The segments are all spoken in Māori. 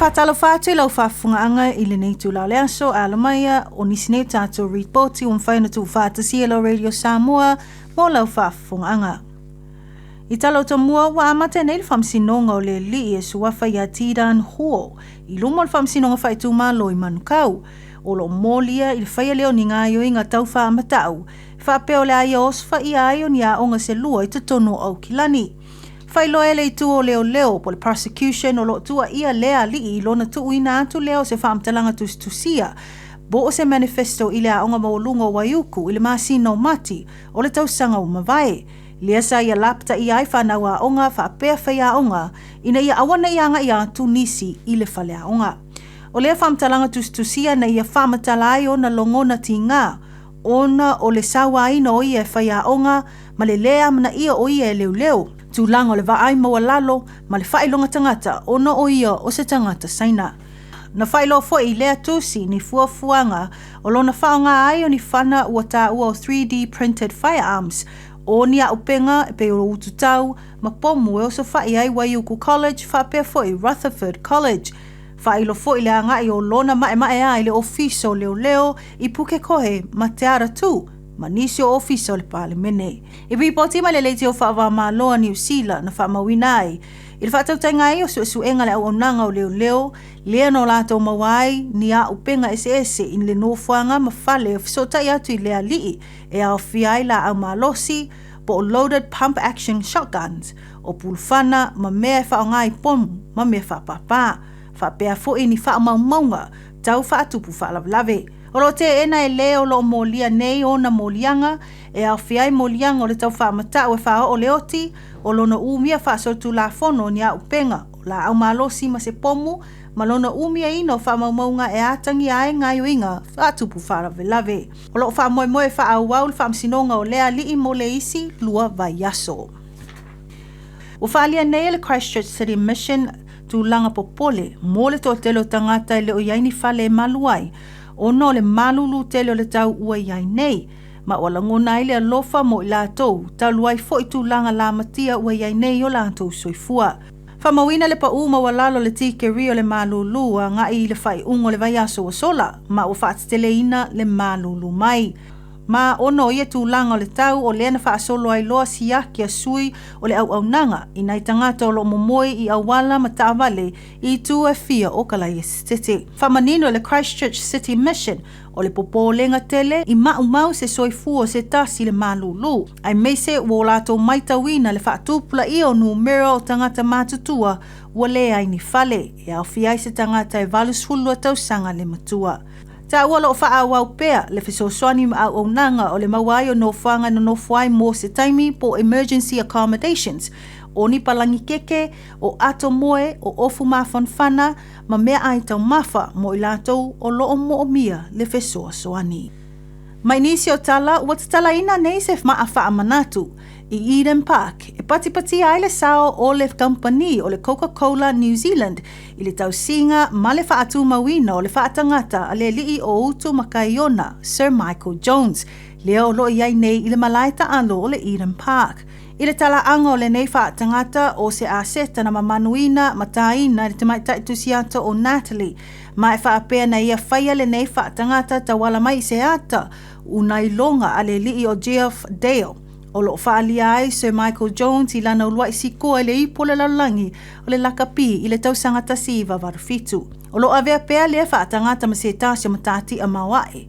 Whatalo whātu lau whafungaanga I le nei tu lau lea so alamaya o nisi nei tātou reporti o mwhaina tu whātasia lau Radio Samoa mo lau whafungaanga. I talo to mua wa amata nei le whamsinonga o le li e suafa I a tiran huo. I lumo le whamsinonga whaitu malo I manukau. O lo molia I le whaia leo ni ngaio I ngā tau wha amatau. Whapeo le aia osfa I aio ni a onga se lua I te tono au kilani. Whailo ele I tu o leo po le prosecution o lo tua ia lea li I lona tu uina atu leo se whaamtalanga tusia. Bo o se manifesto I le aonga maulunga o waiuku I le masino mati o le tausanga o mawai. Lea sa ia lapta I ai whanau aonga whaapea whai aonga ina ia awana ianga I atu nisi I le whale aonga. O lea whaamtalanga tusia na ia whaamatala o na longona ti ngā. Ona o le sawa ina o ia whai aonga ma le lea mana ia o ia leo. Tūlanga o le vaai maua lalo, ma le whailonga tangata, ona o ia o se tangata saina. Na whailo fo I lea tusi ni fuafuanga, o lona whaonga ai o ni whana ua tā ua o 3D printed firearms, o ni a upenga e pe o ututau, ma pomu e o so whai ai Waiuku College, whapea fo I Rutherford College. Whailo fo I lea ngai o lona mae ai le ofiso leo I puke kohe ma te ara tu, ma nisi o ofisa o le palemene. I ripoti ma le leiti o whaava maloa New Zealand na whaamawina ai. I le whaatautenga ai o suenga le au onanga o leo, lea no lato mawai ni a upenga ese in le nofuanga ma whale o fisotai atu I lea lii e au fiai la au malosi po o loaded pump action shotguns o pulfana ma mea whaongai pomu ma mea whaapapa. Whapea fo I ni whaamaumaunga tau whaatupu whaalavlave. O lo te ena e leo lo molia nei o na molianga, e au fiai molianga o le tau whaamata o e wha o leoti, o lona umia whaasotu la fono ni a upenga, o la au malosi ma se pomu, ma lona umia ino whaamaumaunga e atangi ae ngai uinga, whaatupu whaavelave. O lo whaamoemoe whaauau le whaamsinonga o lea lii mo le isi, lua vai aso. O whaalia nei le Christchurch City Mission, tu langa popole, mo le tōtelo tangata e le o yaini whale maluai, o no le malulu tele o le tau ua iai nei, ma o la ngona ile alofa mo I lātou, tau luai fo I tūlanga la matia ua iai nei o lātou soifua. Whamawina le pa uma wa lalo le tike rio le malulu a ngā I le whai ungo le vai aso o sola, ma o whaatitele ina le malulu mai. Ma ono ia tūlanga o le tau o lea na whaasolo ai loa siaki a sui o le au nanga I nai tangata o lo momoi I awala ma taawale I tu e fia o kalai e stete. Whamanino le Christchurch City Mission o le popolenga tele I mau se soifua se tasi le malulu. Ai meise ua o lato maitawina le whaatupula I o numero o tangata matutua ua lea ai ni fale e au fiai se tangata e valusfulu a tausanga le matua. Ta ua lo whaawau pea le whisoswani ma au nanga o le mawai o no whanga no whai mo se taimi po emergency accommodations o ni palangi keke o ato moe o ofu mawhanwhana ma mea ai tau mawha mo I latou o loo mo o mia le whisoswani. Mai nisi o tala ua tala ina nei se maa wha manatu I Eden Park e pati ai le sao o le company o le Coca-Cola New Zealand I le tau singa ma le whaatu mawina o le whaatangata a le lii o utu makaiona Sir Michael Jones leo lo iai nei I le malaita alo o le Eden Park. I le tala anga o le nei whaatangata o se aseta na mamanuina mataina le tamaita itusiata o Natalie ma e whaapea na ia whaia le nei whaatangata tawala mai se ata unai longa a le lii o Jeff Dale. O lo whaalia ai Sir Michael Jones I lana ulua I sikoa le ipo le lalangi o le lakapi I le tausanga tasiva warufitu. O lo avea pea le whaatangata ma se tasya matati a mawai.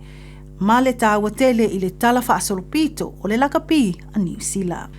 Ma le tawa tele I le tala whaasolopito o le lakapi a New Zealand.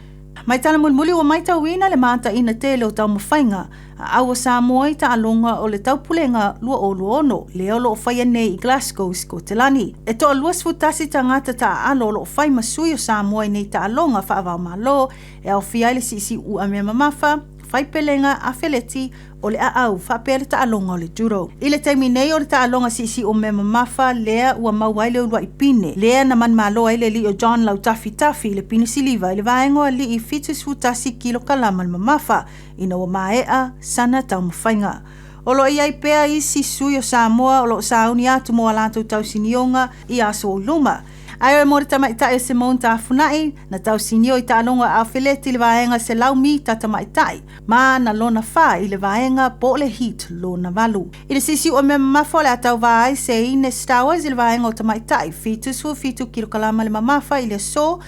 Mai tala mulmuli o mai tauina le mata ina tele o tau mawhainga a awa Samoa I ta alonga o le tau pulenga lua o luono leo lo whaia nei I Glasgow Skotelani. E toa luas futasi tangata ta alo lo whai masui o Samoa nei ta alonga whaavau malo e au fiai le sisi u a mea mamafa, whai pelenga a feleti o le au whapele ta alonga o le juro. I le taimi nei o le ta alonga sisi o mea mamafa lea ua mawai le ulua I pine. Lea na man maloa ile li o John lau tafi le pine siliva ile vaengo li I fitus futasi kilo kalama le mamafa ina ua maea sana tau mawhainga. O lo iai pea I si sui o Samoa o lo sauni atu mo alatou tau sinionga I aso o luma. Ai o mori tamaitai e Samoan ta funai, na tau sinio i tālonga a whileti le vaenga se laumi ta tamaitai, ma na lona wha i le vaenga po le heat lona valu. I le sisi o me mamafa le atau vai se ine stowers i le vaenga o tamaitai, fitu kilokalama le mamafa i le so,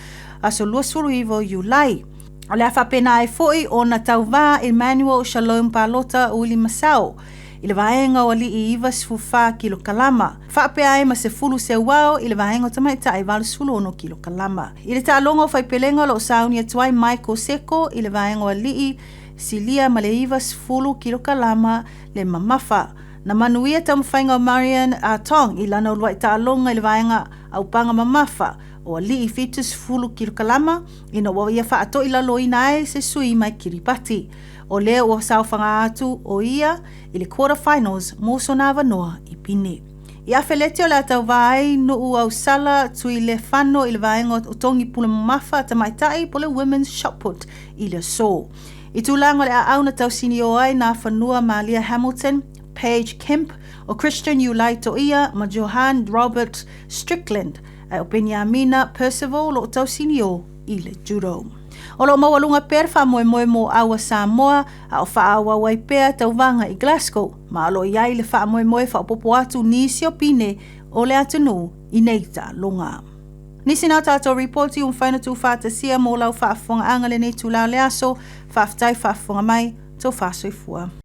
aso luasuru iwo Julai. O le awhapena ai foi o na tau vā Emmanuel Shalom Palota uli Masao. I le vaenga o li i iwa sifufa kilokalama. Whapea ai ma se fulu se wao i le vaenga o tamaitai valu sulu ono kilokalama. I le tālonga o whaipelenga lo sauni atuai Michael Seko i le vaenga o li i silia ma le iwa sifulu kilokalama le mamafa. Na manuia tamawhainga o Marian Tong i lana o luai tālonga i le vaenga au panga mamafa. O li i fitus fulu kilokalama, ina wa ia whaato i lalo ina ai se sui mai Kiribati. O lea ua sauwhanga atu o ia i le quarterfinals moso na wanoa i pine. I awhelete o le atau vai no u au sala tui le whano i le vaenga o tongi pula mamafa tamaitai po le women's shot put i le so. I tūlanga le a au na tau sini o ai na whanua Malia Hamilton, Paige Kemp, o Christian Ulai to ia ma Johan Robert Strickland, o Benjamina Percival o tau sinio i le judo. O lo mawalunga per wha moe mo awa Samoa a o wha awa wai pea tau vanga i Glasgow, ma alo iai le wha moe wha o popo atu nisi o pine o le atunu i neita longa. Nisi nā tātou reporti whaina tū whātasia mō lau whaafonga anga le nei tū lau le aso, whaaftai whaafonga mai, tō whāsoifua.